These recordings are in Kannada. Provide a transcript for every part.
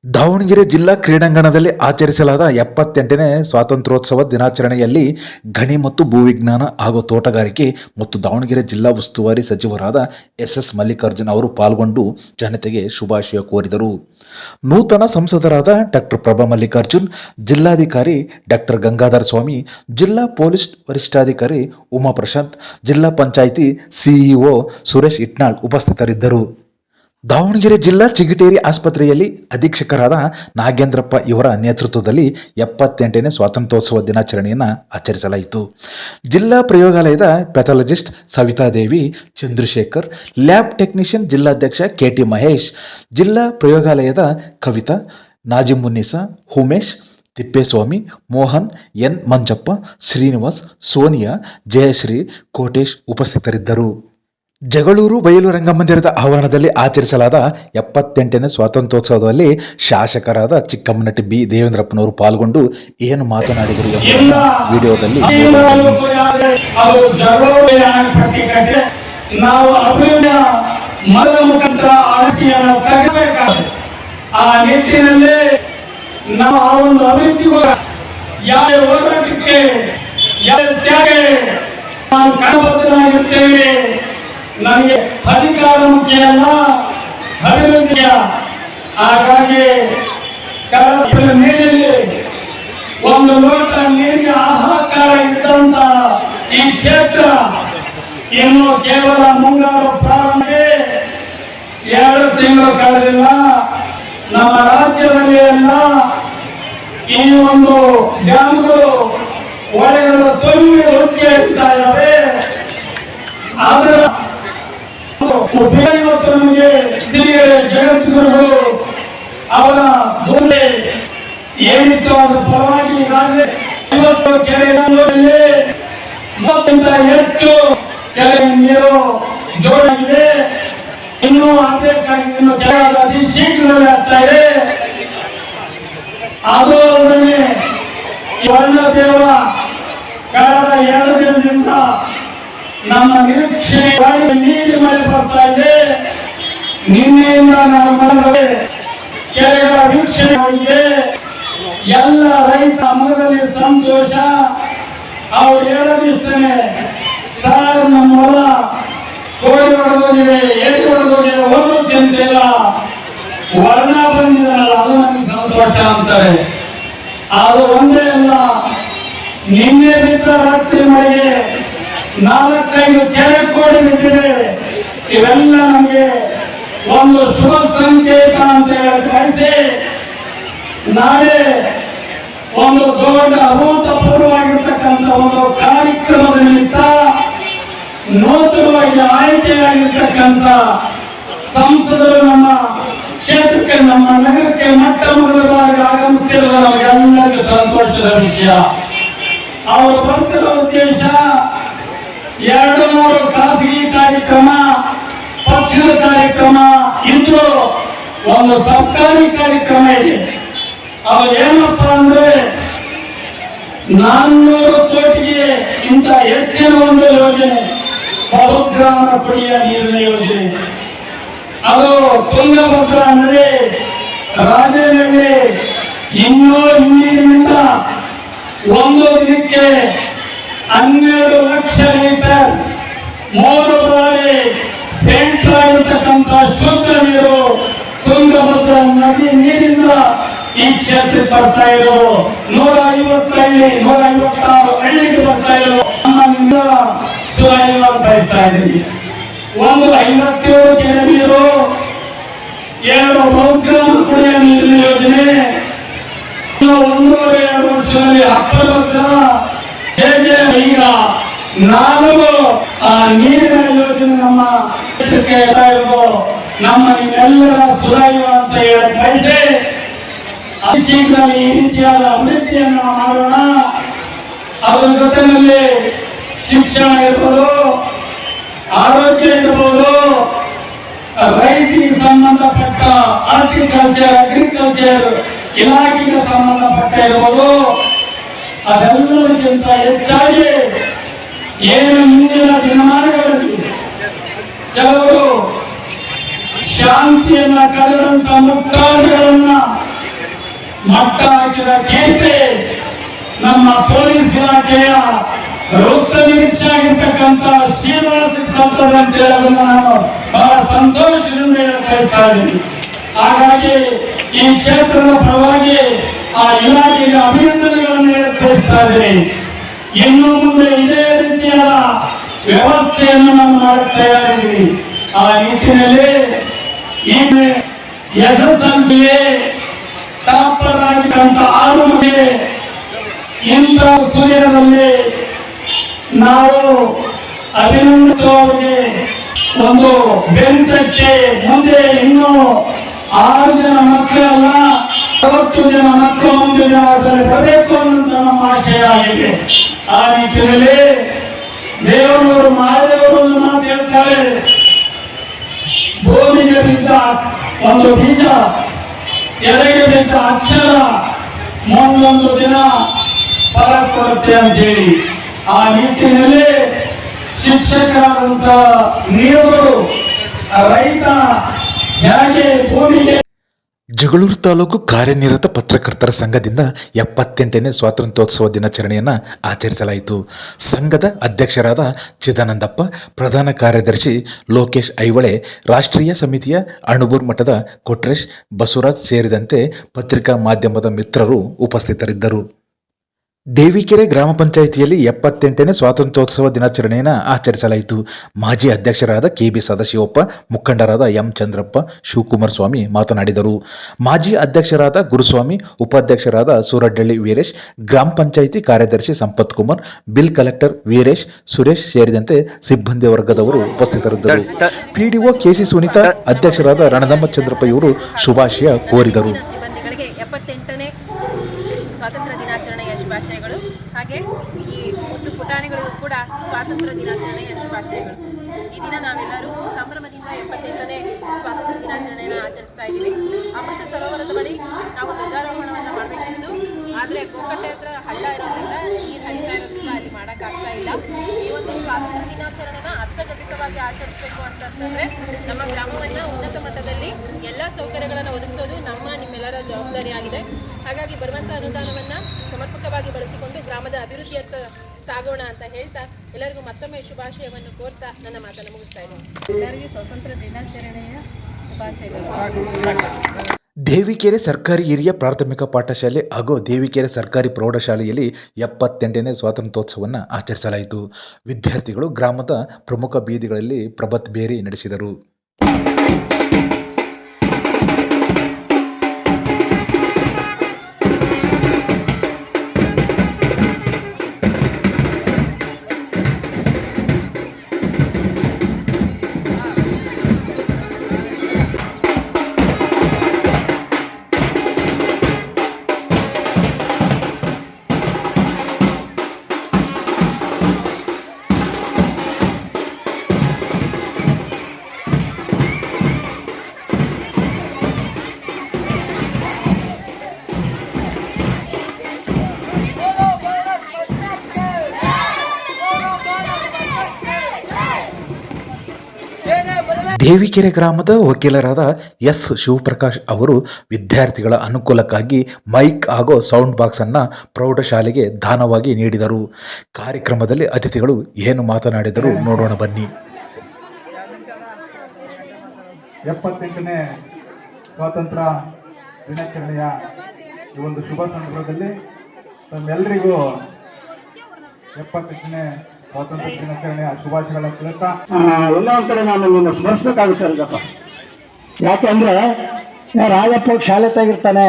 ದಾವಣಗೆರೆ ಜಿಲ್ಲಾ ಕ್ರೀಡಾಂಗಣದಲ್ಲಿ ಆಚರಿಸಲಾದ 78ನೇ ಸ್ವಾತಂತ್ರ್ಯೋತ್ಸವ ದಿನಾಚರಣೆಯಲ್ಲಿ ಗಣಿ ಮತ್ತು ಭೂವಿಜ್ಞಾನ ಹಾಗೂ ತೋಟಗಾರಿಕೆ ಮತ್ತು ದಾವಣಗೆರೆ ಜಿಲ್ಲಾ ಉಸ್ತುವಾರಿ ಸಚಿವರಾದ ಎಸ್ ಮಲ್ಲಿಕಾರ್ಜುನ್ ಅವರು ಪಾಲ್ಗೊಂಡು ಜನತೆಗೆ ಶುಭಾಶಯ ಕೋರಿದರು. ನೂತನ ಸಂಸದರಾದ ಡಾಕ್ಟರ್ ಪ್ರಭಾ ಮಲ್ಲಿಕಾರ್ಜುನ್, ಜಿಲ್ಲಾಧಿಕಾರಿ ಡಾಕ್ಟರ್ ಗಂಗಾಧರ ಸ್ವಾಮಿ, ಜಿಲ್ಲಾ ಪೊಲೀಸ್ ವರಿಷ್ಠಾಧಿಕಾರಿ ಉಮಾ ಪ್ರಶಾಂತ್, ಜಿಲ್ಲಾ ಪಂಚಾಯಿತಿ ಸಿಇಒ ಸುರೇಶ್ ಇಟ್ನಾಳ್ ಉಪಸ್ಥಿತರಿದ್ದರು. ದಾವಣಗೆರೆ ಜಿಲ್ಲಾ ಚಿಗಟೇರಿ ಆಸ್ಪತ್ರೆಯಲ್ಲಿ ಅಧೀಕ್ಷಕರಾದ ನಾಗೇಂದ್ರಪ್ಪ ಇವರ ನೇತೃತ್ವದಲ್ಲಿ 78ನೇ ಸ್ವಾತಂತ್ರ್ಯೋತ್ಸವ ದಿನಾಚರಣೆಯನ್ನು ಆಚರಿಸಲಾಯಿತು. ಜಿಲ್ಲಾ ಪ್ರಯೋಗಾಲಯದ ಪ್ಯಾಥಾಲಜಿಸ್ಟ್ ಸವಿತಾದೇವಿ, ಚಂದ್ರಶೇಖರ್, ಲ್ಯಾಬ್ ಟೆಕ್ನಿಷಿಯನ್ ಜಿಲ್ಲಾಧ್ಯಕ್ಷ ಕೆಟಿ ಮಹೇಶ್, ಜಿಲ್ಲಾ ಪ್ರಯೋಗಾಲಯದ ಕವಿತಾ, ನಾಜಿಮುನ್ನಿಸಾ, ಉಮೇಶ್, ತಿಪ್ಪೇಸ್ವಾಮಿ, ಮೋಹನ್, ಎನ್ ಮಂಜಪ್ಪ, ಶ್ರೀನಿವಾಸ್, ಸೋನಿಯಾ, ಜಯಶ್ರೀ, ಕೋಟೇಶ್ ಉಪಸ್ಥಿತರಿದ್ದರು. ಜಗಳೂರು ಬಯಲು ರಂಗಮಂದಿರದ ಆವರಣದಲ್ಲಿ ಆಚರಿಸಲಾದ 78ನೇ ಸ್ವಾತಂತ್ರ್ಯೋತ್ಸವದಲ್ಲಿ ಶಾಸಕರಾದ ಚಿಕ್ಕಮ್ಮನಟ್ಟಿ ಬಿ ದೇವೇಂದ್ರಪ್ಪನವರು ಪಾಲ್ಗೊಂಡು ಏನು ಮಾತನಾಡಿದರು ಎಂಬುದನ್ನು ವಿಡಿಯೋದಲ್ಲಿ ನಾವು ಅಭಿವೃದ್ಧಿಯ ಮರದ ಮುಖಾಂತರ ಆಯ್ಕೆಯನ್ನು ತಗಬೇಕಾದ್ರೆ ಆ ನಿಟ್ಟಿನಲ್ಲಿ ನಾವು ಆ ಒಂದು ಅಭಿವೃದ್ಧಿಗೂ ಯಾವ ಹೋರಾಟಕ್ಕೆ ಯಾವ ತ್ಯಾಗಕ್ಕೆ ನಾವು ಕಣಬದ್ಧರಾಗಿರ್ತೇವೆ. ನಮಗೆ ಅಧಿಕಾರ ಮುಖ್ಯ ಅಲ್ಲ, ಅಭಿವೃದ್ಧಿಯ. ಹಾಗಾಗಿ ನೀರಿನಲ್ಲಿ ಒಂದು ಲೋಟ ನೀರಿಗೆ ಹಾಹಾಕಾರ ಇದ್ದಂತ ಈ ಕ್ಷೇತ್ರ ಇನ್ನು ಕೇವಲ ಮುಂಗಾರು ಪ್ರಾರಂಭಕ್ಕೆ 2 ತಿಂಗಳು ಕಳೆದಿಲ್ಲ. ನಮ್ಮ ರಾಜ್ಯದಲ್ಲಿ ಎಲ್ಲ ಈ ಒಂದು ಡ್ಯಾಮ್ಗಳು, ಹೊಳೆಗಳು ತುಂಬಿ ಉಕ್ಕಿ ಹರಿತಾ ಇದ್ದಾವೆ. ಅದರ ಇವತ್ತು ನಮಗೆ ಶ್ರೀಗಳ ಜಗದ್ಗುರುಗಳು ಅವರ ಬೋಧನೆ ಏನಿತ್ತು ಅದರ ಪರವಾಗಿ ಈಗಾಗಲೇ 50 ಕೆರೆಗಳಲ್ಲಿ 30ಕ್ಕಿಂತ ಹೆಚ್ಚು ಕೆರೆ ನೀರು ಜೋಡಾಗಿದೆ. ಇನ್ನೂ ಆಗಬೇಕಾಗಿ ಇನ್ನು ಕೆರೆ ಅತಿ ಶೀಘ್ರದಲ್ಲಿ ಆಗ್ತಾ ಇದೆ. ಅದು ಅಲ್ಲದೆ ವರ್ಣದೇವ ಕಳೆದ 2 ದಿನದಿಂದ ನಮ್ಮ ನಿರೀಕ್ಷೆ ನೀರು ಮಳೆ ಬರ್ತಾ ಇದೆ. ನಿನ್ನೆಯಿಂದ ನಾವು ಮಾಡಿದರೆ ಕೆರೆಗಳ ವೀಕ್ಷಣೆ ಆಗಿದೆ. ಎಲ್ಲ ರೈತ ಮಗದಲ್ಲಿ ಸಂತೋಷ. ಅವ್ರು ಹೇಳೋದಿಷ್ಟೇ, ಸಾರ್ ನಮ್ಮ ಹೊಲ ಕೋಡಿ ಹೊಡೆದೋಗಿದೆ, ಎಲ್ಲಿ ಹೊಡೆದೋಗಿದೆ, ಒಂದು ಚಿಂತೆ ಇಲ್ಲ, ವರ್ಣ ಬಂದಿದಲ್ಲ ಅದು ನಮಗೆ ಸಂತೋಷ ಅಂತಾರೆ. ಅದು ಒಂದೇ ಅಲ್ಲ, ನಿನ್ನೆ ಬಿದ್ದ ರಾತ್ರಿ ಮಳೆಗೆ 4-5 ಕೆರೆ ಕೋಡಿ ಬಿದ್ದಿದೆ. ಇವೆಲ್ಲ ನಮಗೆ ಒಂದು ಶುಭ ಸಂಕೇತ ಅಂತ ಹೇಳಿ ಬಯಸಿ, ನಾಳೆ ಒಂದು ದೊಡ್ಡ ಅಭೂತಪೂರ್ವವಾಗಿರ್ತಕ್ಕಂಥ ಒಂದು ಕಾರ್ಯಕ್ರಮದ ನಿಮಿತ್ತ ನೂತನವಾಗಿ ಆಯ್ಕೆಯಾಗಿರ್ತಕ್ಕಂಥ ಸಂಸದರು ನಮ್ಮ ಕ್ಷೇತ್ರಕ್ಕೆ, ನಮ್ಮ ನಗರಕ್ಕೆ ಮೊಟ್ಟ ಮೊದಲ ಬಾರಿ ಆಗಮಿಸ್ತಿರುವ ನಮಗೆಲ್ಲರಿಗೂ ಸಂತೋಷದ ವಿಷಯ. ಅವರು ಬರ್ತಿರೋ ಉದ್ದೇಶ 2-3 ಖಾಸಗಿ ಕಾರ್ಯಕ್ರಮ, ಪಕ್ಷದ ಕಾರ್ಯಕ್ರಮ ಇದ್ದು ಒಂದು ಸರ್ಕಾರಿ ಕಾರ್ಯಕ್ರಮ ಇದೆ. ಅವು ಏನಪ್ಪ ಅಂದ್ರೆ 400 ಕೋಟಿಗೆ ಇಂತ ಹೆಚ್ಚಿನ ಒಂದು ಯೋಜನೆ, ಬಹುಗ್ರಾಮ ಕುಡಿಯ ನೀರಿನ ಯೋಜನೆ. ಅದು ತುಂಗಭದ್ರಾ ನದಿ, ರಾಜನಹಳ್ಳಿ, ಇನ್ನೂ ನೀರಿನಿಂದ ಒಂದು ದಿನಕ್ಕೆ 12 ಲಕ್ಷ ಲೀಟರ್ 3 ಬಾರಿ ಫಿಲ್ಟರ್ ಆಗಿರ್ತಕ್ಕಂಥ ಶುದ್ಧ ನೀರು ತುಂಗಭದ್ರಾ ನದಿ ನೀರಿಂದ ಈ ಕ್ಷೇತ್ರಕ್ಕೆ ಬರ್ತಾ ಇರೋದು. 156 ಹಳ್ಳಿಗೆ ಬರ್ತಾ ಇರೋದು. ನಮ್ಮಿಂದ ಸುಧಾರಣೆ ಬಯಸ್ತಾ ಇದ್ದೀವಿ. ಒಂದು 57 ಕೆರೆ ನೀರು, 2 ಬಹುಗ್ರಾಮ ಕುಡಿಯ ನೀರಿನ ಯೋಜನೆ, 1.5-2 ವರ್ಷದಲ್ಲಿ ಅಪ್ಪಭದ್ರಾ ಈಗ 4 ನೀರಿನ ಯೋಜನೆ ನಮ್ಮ ಕ್ಷೇತ್ರಕ್ಕೆ ಇರೋದು. ನಮ್ಮ ನಿಮ್ಮೆಲ್ಲರ ಸುಧಾರಿಸುವ ಅಂತ ಹೇಳಿ ಬಯಸಿ ಅತಿ ಶೀಘ್ರ ಈ ರೀತಿಯಾದ ಅಭಿವೃದ್ಧಿಯನ್ನು ಮಾಡೋಣ. ಅದರ ಜೊತೆಯಲ್ಲಿ ಶಿಕ್ಷಣ ಇರ್ಬೋದು, ಆರೋಗ್ಯ ಇರ್ಬೋದು, ರೈತಿಗೆ ಸಂಬಂಧಪಟ್ಟ ಹಾರ್ಟಿಕಲ್ಚರ್, ಅಗ್ರಿಕಲ್ಚರ್ ಇಲಾಖೆಗೆ ಸಂಬಂಧಪಟ್ಟ ಇರ್ಬೋದು, ಅದೆಲ್ಲದಕ್ಕಿಂತ ಹೆಚ್ಚಾಗಿ ಏನು ಮುಂದಿನ ದಿನಮಾನಗಳಲ್ಲಿ ಕೆಲವರು ಶಾಂತಿಯನ್ನ ಕರೆದಂತ ಮುಕ್ತಾಯಗಳನ್ನ ಮಟ್ಟ ಹಾಕಿದ ಕೀರ್ತಿ ನಮ್ಮ ಪೊಲೀಸ್ ಇಲಾಖೆಯ ವೃತ್ತ ನಿರೀಕ್ಷೆ ಆಗಿರ್ತಕ್ಕಂಥ ಶ್ರೀನಿವಾಸಕ್ಕೆ ಸಲ್ತದೆ ಅಂತ ಹೇಳೋದನ್ನ ನಾನು ಬಹಳ ಸಂತೋಷದಿಂದ ಬಯಸ್ತಾ ಇದ್ದೀನಿ. ಹಾಗಾಗಿ ಈ ಕ್ಷೇತ್ರದ ಪರವಾಗಿ ಆ ಇಲಾಖೆಗೆ ಅಭಿನಂದನೆಗಳನ್ನು ಬಯಸ್ತಾ ಇದ್ದೀನಿ. ಇನ್ನು ಮುಂದೆ ಇದೇ ರೀತಿಯಾದ ವ್ಯವಸ್ಥೆಯನ್ನು ನಾವು ಮಾಡಕ್ಕೆ ತಯಾರಿದ್ದೀವಿ. ಆ ನಿಟ್ಟಿನಲ್ಲಿ SSLCಗೆ ಟಾಪರ್ ಆಗಿದ್ದಂತ 6 ಮಂದಿ ಇಂಥ ಸೂರ್ಯದಲ್ಲಿ ನಾವು ಅಭಿನಂದಿಸುವವರಿಗೆ ಒಂದು ಬೆಂತಕ್ಕೆ ಮುಂದೆ ಇನ್ನೂ 6 ಜನ ಮಕ್ಕಳಲ್ಲ 60 ಜನ ಮಕ್ಕಳು ಮುಂದಿನ ಅವರಲ್ಲಿ ಬರಬೇಕು ಅನ್ನೋದು ನಮ್ಮ ಆಶಯ ಆಗಿದೆ. ಆ ನಿಟ್ಟಿನಲ್ಲಿ ದೇವರವರು ಮಹಾದೇವರು ಮಾತು ಹೇಳ್ತಾರೆ, ಭೂಮಿಗೆ ಬಿದ್ದ ಒಂದು ಬೀಜ ಎಲೆಗೆ ಬಿದ್ದ ಅಕ್ಷರ ಮುಂದೊಂದು ದಿನ ಫಲ ಕೊಡುತ್ತೆ ಅಂತ ಹೇಳಿ. ಆ ನಿಟ್ಟಿನಲ್ಲಿ ಶಿಕ್ಷಕರಾದಂತ ನೀವುಗಳು ರೈತ ಹೇಗೆ ಭೂಮಿಗೆ ಜಗಳೂರು ತಾಲೂಕು ಕಾರ್ಯನಿರತ ಪತ್ರಕರ್ತರ ಸಂಘದಿಂದ 78ನೇ ಸ್ವಾತಂತ್ರ್ಯೋತ್ಸವ ದಿನಾಚರಣೆಯನ್ನು ಆಚರಿಸಲಾಯಿತು. ಸಂಘದ ಅಧ್ಯಕ್ಷರಾದ ಚಿದಾನಂದಪ್ಪ, ಪ್ರಧಾನ ಕಾರ್ಯದರ್ಶಿ ಲೋಕೇಶ್ ಐವಳೆ, ರಾಷ್ಟ್ರೀಯ ಸಮಿತಿಯ ಅಣಬೂರು ಮಠದ ಕೊಟ್ರೇಶ್, ಬಸವರಾಜ್ ಸೇರಿದಂತೆ ಪತ್ರಿಕಾ ಮಾಧ್ಯಮದ ಮಿತ್ರರು ಉಪಸ್ಥಿತರಿದ್ದರು. ದೇವಿಕೆರೆ ಗ್ರಾಮ ಪಂಚಾಯಿತಿಯಲ್ಲಿ 78ನೇ ಸ್ವಾತಂತ್ರ್ಯೋತ್ಸವ ದಿನಾಚರಣೆಯನ್ನು ಆಚರಿಸಲಾಯಿತು. ಮಾಜಿ ಅಧ್ಯಕ್ಷರಾದ KB ಸದಾಶಿವಪ್ಪ, ಮುಖಂಡರಾದ M ಚಂದ್ರಪ್ಪ, ಶಿವಕುಮಾರ ಸ್ವಾಮಿ ಮಾತನಾಡಿದರು. ಮಾಜಿ ಅಧ್ಯಕ್ಷರಾದ ಗುರುಸ್ವಾಮಿ, ಉಪಾಧ್ಯಕ್ಷರಾದ ಸೂರಡ್ಡಳ್ಳಿ ವೀರೇಶ್, ಗ್ರಾಮ ಪಂಚಾಯಿತಿ ಕಾರ್ಯದರ್ಶಿ ಸಂಪತ್ ಕುಮಾರ್, ಬಿಲ್ ಕಲೆಕ್ಟರ್ ವೀರೇಶ್, ಸುರೇಶ್ ಸೇರಿದಂತೆ ಸಿಬ್ಬಂದಿ ವರ್ಗದವರು ಉಪಸ್ಥಿತರಿದ್ದರು. PDO KC ಸುನೀತಾ, ಅಧ್ಯಕ್ಷರಾದ ರಣದಮ್ಮ ಚಂದ್ರಪ್ಪ ಇವರು ಶುಭಾಶಯ ಕೋರಿದರು. ಸ್ವಾತಂತ್ರ್ಯ ದಿನಾಚರಣೆಯ ಶುಭಾಶಯಗಳು. ಹಾಗೆ ಈ ಮುದ್ದು ಪುಟಾಣಿಗಳಿಗೂ ಕೂಡ ಸ್ವಾತಂತ್ರ್ಯ ದಿನಾಚರಣೆಯ ಶುಭಾಶಯಗಳು. ಈ ದಿನ ನಾವೆಲ್ಲರೂ ಸಂಭ್ರಮದಿಂದ 78ನೇ ಸ್ವಾತಂತ್ರ್ಯ ದಿನಾಚರಣೆಯನ್ನು ಆಚರಿಸ್ತಾ ಇದ್ದೀವಿ. ಅಮೃತ ಸರೋವರದ ಬಳಿ ನಾವು ಧ್ವಜಾರೋಹಣವನ್ನು ಮಾಡಬೇಕಿತ್ತು, ಆದರೆ ಗೋಕಟ್ಟೆ ಹತ್ರ ಹಳ್ಳ ಇರೋದ್ರಿಂದ ನೀರು ಹರಿತಾ ಇರೋದ್ರಿಂದ ಅಲ್ಲಿ ಮಾಡೋಕ್ಕಾಗ್ತಾ ಇಲ್ಲ. ಈ ಒಂದು ಸ್ವಾತಂತ್ರ್ಯ ದಿನಾಚರಣೆನ ಅರ್ಥಗರ್ಭಿತವಾಗಿ ಆಚರಿಸಬೇಕು ಅಂತಂದರೆ ನಮ್ಮ ಗ್ರಾಮವನ್ನು ಉನ್ನತ ಮಟ್ಟದಲ್ಲಿ ಎಲ್ಲ ಸೌಕರ್ಯಗಳನ್ನು ಒದಗಿಸೋದು ನಿಮ್ಮೆಲ್ಲರ ಜವಾಬ್ದಾರಿಯಾಗಿದೆ. ಹಾಗಾಗಿ ಬರುವಂಥ ಅನುದಾನವನ್ನು ಸಮರ್ಪಕವಾಗಿ ಬಳಸಿಕೊಂಡು ಗ್ರಾಮದ ಅಭಿವೃದ್ಧಿಯತ್ತ ಸಾಗೋಣ ಅಂತ ಹೇಳ್ತಾ ಎಲ್ಲರಿಗೂ ಮತ್ತೊಮ್ಮೆ ಶುಭಾಶಯವನ್ನು ಕೋರ್ತಾ ನನ್ನ ಮಾತನ್ನು ಮುಗಿಸ್ತಾ ಇದ್ದೀನಿ. ಎಲ್ಲರಿಗೂ ಸ್ವಾತಂತ್ರ್ಯ ದಿನಾಚರಣೆಯ ಶುಭಾಶಯಗಳು. ದೇವಿಕೆರೆ ಸರ್ಕಾರಿ ಹಿರಿಯ ಪ್ರಾಥಮಿಕ ಪಾಠಶಾಲೆ ಹಾಗೂ ದೇವಿಕೆರೆ ಸರ್ಕಾರಿ ಪ್ರೌಢಶಾಲೆಯಲ್ಲಿ 78ನೇ ಸ್ವಾತಂತ್ರ್ಯೋತ್ಸವವನ್ನು ಆಚರಿಸಲಾಯಿತು. ವಿದ್ಯಾರ್ಥಿಗಳು ಗ್ರಾಮದ ಪ್ರಮುಖ ಬೀದಿಗಳಲ್ಲಿ ಪ್ರಭತ್ ಬೇರಿ ನಡೆಸಿದರು. ದೇವಿಕೆರೆ ಗ್ರಾಮದ ವಕೀಲರಾದ S ಶಿವಪ್ರಕಾಶ್ ಅವರು ವಿದ್ಯಾರ್ಥಿಗಳ ಅನುಕೂಲಕ್ಕಾಗಿ ಮೈಕ್ ಹಾಗೂ ಸೌಂಡ್ ಬಾಕ್ಸ್ ಅನ್ನು ಪ್ರೌಢಶಾಲೆಗೆ ದಾನವಾಗಿ ನೀಡಿದರು. ಕಾರ್ಯಕ್ರಮದಲ್ಲಿ ಅತಿಥಿಗಳು ಏನು ಮಾತನಾಡಿದರು ನೋಡೋಣ ಬನ್ನಿ. 78ನೇ ಸ್ವಾತಂತ್ರ್ಯ ದಿನಾಚರಣೆಯ ಈ ಒಂದು ಶುಭ ಸಂದರ್ಭದಲ್ಲಿ ತಮ್ಮೆಲ್ಲರಿಗೂ 78ನೇ ಸ್ವಾತಂತ್ರ್ಯ ದಿನಾಚರಣೆಯ ಶುಭಾಶಯಗಳ ತಿಳಿಸ್ತಾ ಎಲ್ಲ ಒಂದ್ ಕಡೆ ನಾನು ನಿನ್ನ ಸ್ಮರಿಸ್ಬೇಕಾಗುತ್ತೆ ಅಲ್ಲಪ್ಪ. ಯಾಕೆಂದ್ರೆ ರಾಜಪ್ಪ ಶಾಲೆ ತೆಗಿರ್ತಾನೆ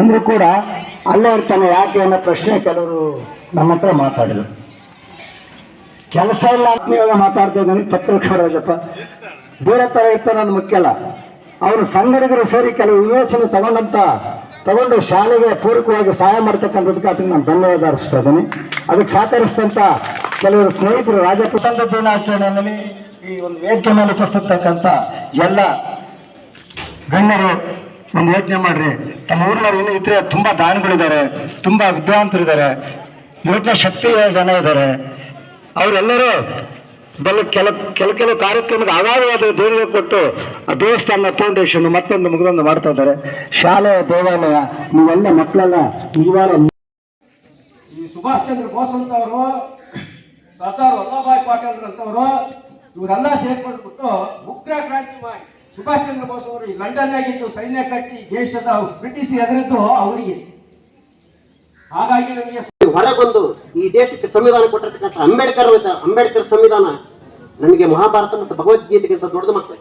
ಅಂದ್ರೂ ಕೂಡ ಅಲ್ಲೇ ಇರ್ತಾನೆ ಯಾಕೆ ಅನ್ನೋ ಪ್ರಶ್ನೆ ಕೆಲವರು ನಮ್ಮ ಹತ್ರ ಮಾತಾಡಿದ್ರು. ಕೆಲಸ ಇಲ್ಲ ಆತ್ಮೀಯವಾಗ ಮಾತಾಡ್ತಾ ಇದ್ದಾನೆ ಪತ್ರಕ್ಷರಾಜಪ್ಪ ಬೇರೆ ಥರ ಇರ್ತಾನೆ ಅನ್ನೋದು ಮುಖ್ಯ ಅಲ್ಲ. ಅವರು ಸಂಘಟಕರು ಸೇರಿ ಕೆಲವು ವಿವೇಚನೆ ತಗೊಂಡು ಶಾಲೆಗೆ ಪೂರಕವಾಗಿ ಸಹಾಯ ಮಾಡ್ತಕ್ಕಂಥದಕ್ಕೆ ಅದಕ್ಕೆ ನಾನು ಧನ್ಯವಾದ ಅರ್ಪಿಸ್ತಾ ಇದ್ದೀನಿ. ಅದಕ್ಕೆ ಸಹಕರಿಸಿದಂಥ ಕೆಲವರು ಸ್ನೇಹಿತರು ರಾಜಪುಟಂದ ದಿನಾಚರಣೆಯಲ್ಲಿ ಈ ಒಂದು ವೇದಿಕೆ ಮೇಲೆ ಉಪಸ್ಥಿತಕ್ಕಂಥ ಎಲ್ಲ ಗಣ್ಯರು ಒಂದು ಯೋಚನೆ ಮಾಡ್ರಿ. ತಮ್ಮ ಊರಿನವ್ರು ಇನ್ನೂ ಇದ್ರೆ ತುಂಬ ದಾನಿಗಳಿದ್ದಾರೆ, ತುಂಬ ವಿದ್ವಾಂತರಿದ್ದಾರೆ, ಯೋಚನೆ ಶಕ್ತಿ ಜನ ಇದ್ದಾರೆ. ಅವರೆಲ್ಲರೂ ಕೆಲವು ಕಾರ್ಯಕ್ರಮಕ್ಕೆ ಆಗಾಗವಾದ ದೇಣಿಗೆ ಕೊಟ್ಟು ಆ ದೇವಸ್ಥಾನ ಫೌಂಡೇಶನ್ ಮತ್ತೊಂದು ಮಾಡ್ತಾ ಇದ್ದಾರೆ. ಶಾಲೆ ದೇವಾಲಯ ನೀವೆಲ್ಲ ಮಕ್ಕಳೆಲ್ಲ ನೀವಾರ ಈ ಸುಭಾಷ್ ಚಂದ್ರ ಬೋಸ್ ಅಂತವರು, ಸರ್ದಾರ್ ವಲ್ಲಭಾಯ್ ಪಾಟೀಲ್ ಅಂತವರು ಇವರೆಲ್ಲ ಸೇರ್ಕೊಂಡ್ಬಿಟ್ಟು ಉಗ್ರ ಕ್ರಾಂತಿ ಮಾಡಿ ಸುಭಾಷ್ ಚಂದ್ರ ಬೋಸ್ ಅವರು ಈ ಲಂಡನ್ನಾಗಿದ್ದು ಸೈನ್ಯ ಕಟ್ಟಿ ದೇಶದ ಬ್ರಿಟಿಷ್ ಎದುರಿದ್ದು ಅವರಿಗೆ. ಹಾಗಾಗಿ ನಮಗೆ ಹೊರಗೊಂದು ಈ ದೇಶಕ್ಕೆ ಸಂವಿಧಾನ ಕೊಟ್ಟಿರ್ತಕ್ಕಂಥ ಅಂಬೇಡ್ಕರ್ ಸಂವಿಧಾನ ನಮಗೆ ಮಹಾಭಾರತ ಮತ್ತು ಭಗವದ್ಗೀತೆಗಿಂತ ದೊಡ್ಡದು ಮಕ್ಕಳು.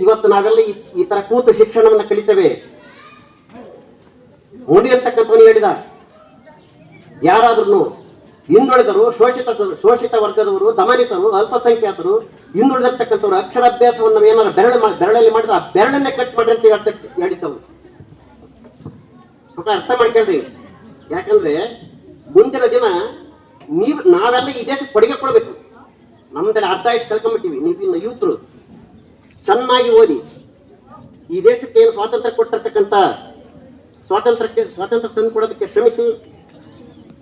ಇವತ್ತು ನಾವೆಲ್ಲ ಈ ತರ ಕೂತು ಶಿಕ್ಷಣವನ್ನು ಕಲಿತೇವೆ. ಮೋದಿ ಅಂತಕ್ಕಂಥವನು ಹೇಳಿದ, ಯಾರಾದ್ರೂ ಹಿಂದುಳಿದರು, ಶೋಷಿತ ವರ್ಗದವರು, ದಮನಿತರು, ಅಲ್ಪಸಂಖ್ಯಾತರು, ಹಿಂದುಳಿದಿರ್ತಕ್ಕಂಥವ್ರು ಅಕ್ಷರಾಭ್ಯಾಸವನ್ನು ಏನಾರು ಬೆರಳಲ್ಲಿ ಮಾಡಿದ್ರೆ ಆ ಬೆರಳನ್ನೇ ಕಟ್ ಮಾಡ್ರಿ ಅಂತ ಹೇಳಿದ್ದವರು. ಅರ್ಥ ಮಾಡ್ಕೊಳ್ರಿ. ಯಾಕಂದ್ರೆ ಮುಂದಿನ ದಿನ ನಾವೆಲ್ಲ ಈ ದೇಶಕ್ಕೆ ಕೊಡುಗೆ ಕೊಡಬೇಕು. ನಮ್ದೆಲ್ಲ ಅರ್ಧ ಆಯುಷ್ ಕಳ್ಕೊಂಡ್ಬಿಟ್ಟಿವಿ. ನೀವಿನ್ನು ಯೂತ್ರು ಚೆನ್ನಾಗಿ ಓದಿ ಈ ದೇಶಕ್ಕೆ ಏನು ಸ್ವಾತಂತ್ರ್ಯ ಕೊಟ್ಟಿರ್ತಕ್ಕಂಥ ಸ್ವಾತಂತ್ರ್ಯ ತಂದು ಕೊಡೋದಕ್ಕೆ ಶ್ರಮಿಸಿ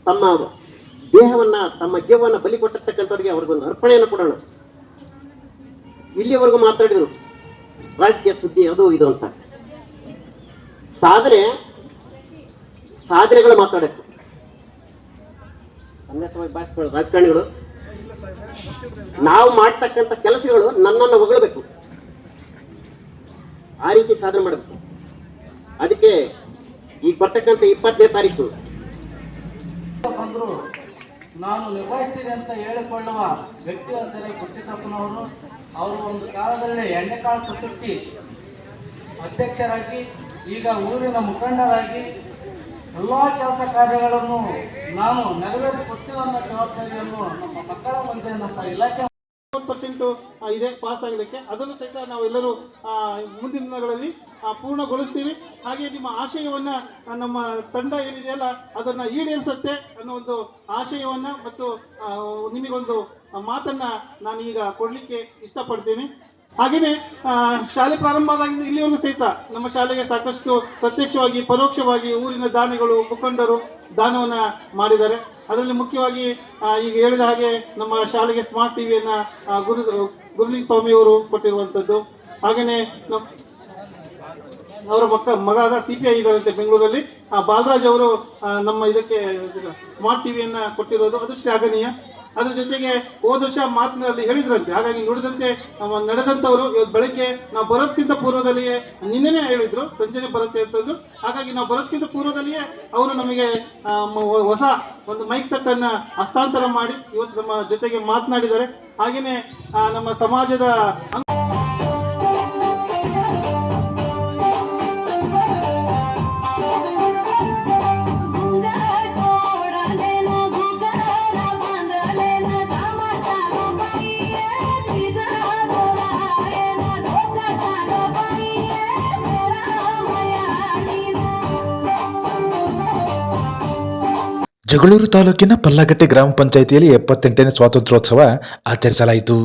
ತಮ್ಮ ದೇಹವನ್ನ, ತಮ್ಮ ಜೀವವನ್ನು ಬಲಿ ಕೊಟ್ಟಿರ್ತಕ್ಕಂಥವ್ರಿಗೆ ಅವ್ರಿಗೊಂದು ಅರ್ಪಣೆಯನ್ನು ಕೊಡೋಣ. ಇಲ್ಲಿವರೆಗೂ ಮಾತಾಡಿದ್ರು ರಾಜಕೀಯ ಸುದ್ದಿ ಅದು ಇದು ಅಂತ. ಸಾಧನೆಗಳು ಮಾತಾಡಬೇಕು. ರಾಜಕಾರಣಿಗಳು ನಾವು ಮಾಡ್ತಕ್ಕಂಥ ಕೆಲಸಗಳು ನನ್ನನ್ನು ಹೊಗಳಬೇಕು, ಆ ರೀತಿ ಸಾಧನೆ ಮಾಡಬೇಕು. ಅದಕ್ಕೆ ಈಗ ಬರ್ತಕ್ಕಂಥ 20ನೇ ತಾರೀಕು ನಾನು ನಿರ್ವಹಿಸ್ತೀನಿ ಅಂತ ಹೇಳಿಕೊಳ್ಳುವ ವ್ಯಕ್ತಿ ಅಂತಾರೆ ಗುತ್ತಿತಪ್ಪನವರು. ಅವರು ಒಂದು ಕಾಲದಲ್ಲಿ ಎಣ್ಣೆಕಾಳು ಸೊಸೈಟಿ ಅಧ್ಯಕ್ಷರಾಗಿ, ಈಗ ಊರಿನ ಮುಖಂಡರಾಗಿ ಎಲ್ಲ ಕೆಲಸ ಕಾರ್ಯಗಳನ್ನು ನಾನು ನೆರವೇರಿಸುತ್ತಿರುವ ಜವಾಬ್ದಾರಿಯನ್ನು ನಮ್ಮ ಮಕ್ಕಳ ಮುಂದೆ ನಮ್ಮ ಇಲಾಖೆ 50% ಇದೆ ಪಾಸ್ ಆಗಲಿಕ್ಕೆ. ಅದನ್ನು ಸಹಿತ ನಾವೆಲ್ಲರೂ ಮುಂದಿನ ದಿನಗಳಲ್ಲಿ ಪೂರ್ಣಗೊಳಿಸ್ತೀವಿ. ಹಾಗೆ ನಿಮ್ಮ ಆಶಯವನ್ನು ನಮ್ಮ ತಂಡ ಏನಿದೆಯಲ್ಲ ಅದನ್ನು ಈಡೇರಿಸುತ್ತೆ ಅನ್ನೋ ಒಂದು ಆಶಯವನ್ನು ಮತ್ತು ನಿಮಗೊಂದು ಮಾತನ್ನು ನಾನು ಈಗ ಕೊಡಲಿಕ್ಕೆ ಇಷ್ಟಪಡ್ತೀನಿ. ಹಾಗೆಯೇ ಶಾಲೆ ಪ್ರಾರಂಭ ಆದಾಗಿಂದ ಇಲ್ಲಿವರೆಗೂ ಸಹಿತ ನಮ್ಮ ಶಾಲೆಗೆ ಸಾಕಷ್ಟು ಪ್ರತ್ಯಕ್ಷವಾಗಿ ಪರೋಕ್ಷವಾಗಿ ಊರಿನ ದಾನಿಗಳು, ಮುಖಂಡರು ದಾನವನ್ನು ಮಾಡಿದ್ದಾರೆ. ಅದರಲ್ಲಿ ಮುಖ್ಯವಾಗಿ ಈಗ ಹೇಳಿದ ಹಾಗೆ ನಮ್ಮ ಶಾಲೆಗೆ ಸ್ಮಾರ್ಟ್ ಟಿವಿಯನ್ನು ಗುರುಲಿಂಗ ಸ್ವಾಮಿಯವರು ಕೊಟ್ಟಿರುವಂಥದ್ದು. ಹಾಗೆಯೇ ಅವರ ಮಗಾದ CPI ಇದ್ದಾರಂತೆ ಬೆಂಗಳೂರಲ್ಲಿ, ಬಾಲರಾಜ್ ಅವರು ನಮ್ಮ ಇದಕ್ಕೆ ಸ್ಮಾರ್ಟ್ ಟಿವಿಯನ್ನು ಕೊಟ್ಟಿರೋದು ಅದು ಶ್ಲಾಘನೀಯ. ಅದ್ರ ಜೊತೆಗೆ ಹೋದ ವರ್ಷ ಮಾತಿನಲ್ಲಿ ಹೇಳಿದ್ರಂತೆ. ಹಾಗಾಗಿ ನುಡಿದಂತೆ ನಡೆದಂಥವರು ಇವತ್ತು ಬೆಳಗ್ಗೆ ನಾವು ಬರೋದಕ್ಕಿಂತ ಪೂರ್ವದಲ್ಲಿಯೇ, ನಿನ್ನೆನೇ ಹೇಳಿದ್ರು ಸಂಜೆನೆ ಬರುತ್ತೆ ಅಂತಂದು. ಹಾಗಾಗಿ ನಾವು ಬರೋದಕ್ಕಿಂತ ಪೂರ್ವದಲ್ಲಿಯೇ ಅವರು ನಮಗೆ ಹೊಸ ಒಂದು ಮೈಕ್ ಸೆಟ್ ಅನ್ನ ಹಸ್ತಾಂತರ ಮಾಡಿ ಇವತ್ತು ನಮ್ಮ ಜೊತೆಗೆ ಮಾತನಾಡಿದ್ದಾರೆ. ಹಾಗೆಯೇ ನಮ್ಮ ಸಮಾಜದ ಜಗಳೂರು ತಾಲೂಕಿನ ಪಲ್ಲಗಟ್ಟೆ ಗ್ರಾಮ ಪಂಚಾಯಿತಿಯಲ್ಲಿ 78ನೇ ಸ್ವಾತಂತ್ರ್ಯೋತ್ಸವ ಆಚರಿಸಲಾಯಿತು.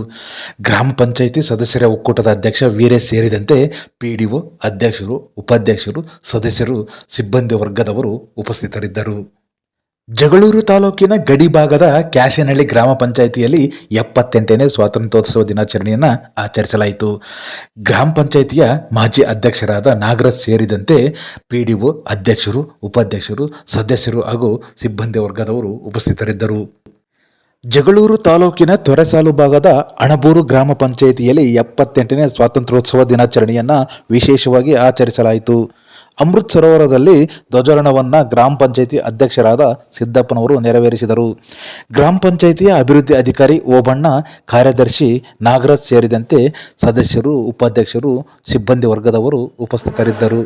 ಗ್ರಾಮ ಪಂಚಾಯಿತಿ ಸದಸ್ಯರ ಒಕ್ಕೂಟದ ಅಧ್ಯಕ್ಷ ವೀರೇಶ್ ಸೇರಿದಂತೆ PDO, ಅಧ್ಯಕ್ಷರು, ಉಪಾಧ್ಯಕ್ಷರು, ಸದಸ್ಯರು, ಸಿಬ್ಬಂದಿ ವರ್ಗದವರು ಉಪಸ್ಥಿತರಿದ್ದರು. ಜಗಳೂರು ತಾಲೂಕಿನ ಗಡಿ ಭಾಗದ ಕ್ಯಾಶನಹಳ್ಳಿ ಗ್ರಾಮ ಪಂಚಾಯಿತಿಯಲ್ಲಿ 78ನೇ ಸ್ವಾತಂತ್ರ್ಯೋತ್ಸವ ದಿನಾಚರಣೆಯನ್ನು ಆಚರಿಸಲಾಯಿತು. ಗ್ರಾಮ ಪಂಚಾಯಿತಿಯ ಮಾಜಿ ಅಧ್ಯಕ್ಷರಾದ ನಾಗರಾಜ್ ಸೇರಿದಂತೆ PDO, ಅಧ್ಯಕ್ಷರು, ಉಪಾಧ್ಯಕ್ಷರು, ಸದಸ್ಯರು ಹಾಗೂ ಸಿಬ್ಬಂದಿ ವರ್ಗದವರು ಉಪಸ್ಥಿತರಿದ್ದರು. ಜಗಳೂರು ತಾಲೂಕಿನ ತೊರೆಸಾಲು ಭಾಗದ ಅಣಬೂರು ಗ್ರಾಮ ಪಂಚಾಯಿತಿಯಲ್ಲಿ 78ನೇ ಸ್ವಾತಂತ್ರ್ಯೋತ್ಸವ ದಿನಾಚರಣೆಯನ್ನು ವಿಶೇಷವಾಗಿ ಆಚರಿಸಲಾಯಿತು. ಅಮೃತ್ ಸರೋವರದಲ್ಲಿ ಧ್ವಜಾರೋಹಣವನ್ನು ಗ್ರಾಮ ಪಂಚಾಯಿತಿ ಅಧ್ಯಕ್ಷರಾದ ಸಿದ್ದಪ್ಪನವರು ನೆರವೇರಿಸಿದರು. ಗ್ರಾಮ ಪಂಚಾಯಿತಿಯ ಅಭಿವೃದ್ಧಿ ಅಧಿಕಾರಿ ಓಬಣ್ಣ, ಕಾರ್ಯದರ್ಶಿ ನಾಗರಾಜ್ ಸೇರಿದಂತೆ ಸದಸ್ಯರು, ಉಪಾಧ್ಯಕ್ಷರು, ಸಿಬ್ಬಂದಿ ವರ್ಗದವರು ಉಪಸ್ಥಿತರಿದ್ದರು.